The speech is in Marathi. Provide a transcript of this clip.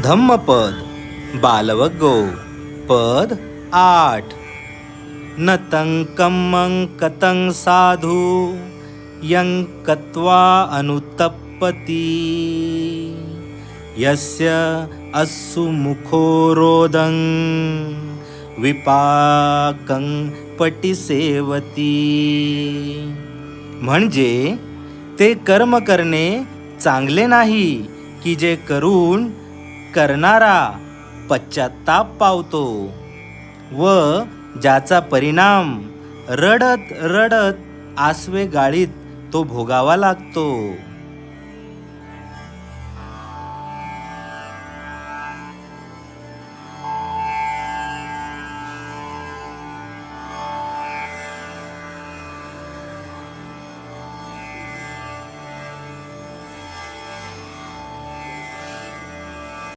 धम्मपद बालवग्गो पद 8 नतं कम्मं कतं साधु यं कत्वा अनुत्तप्पति यस्य अस्सु मुखो रोदं विपाकं पटिसेवती. म्हणजे ते कर्म करणे चांगले नाही की जे करून करणारा पश्चात्ताप पावतो व ज्याचा परिणाम रडत रडत आसवे गाळीत तो भोगावा लागतो.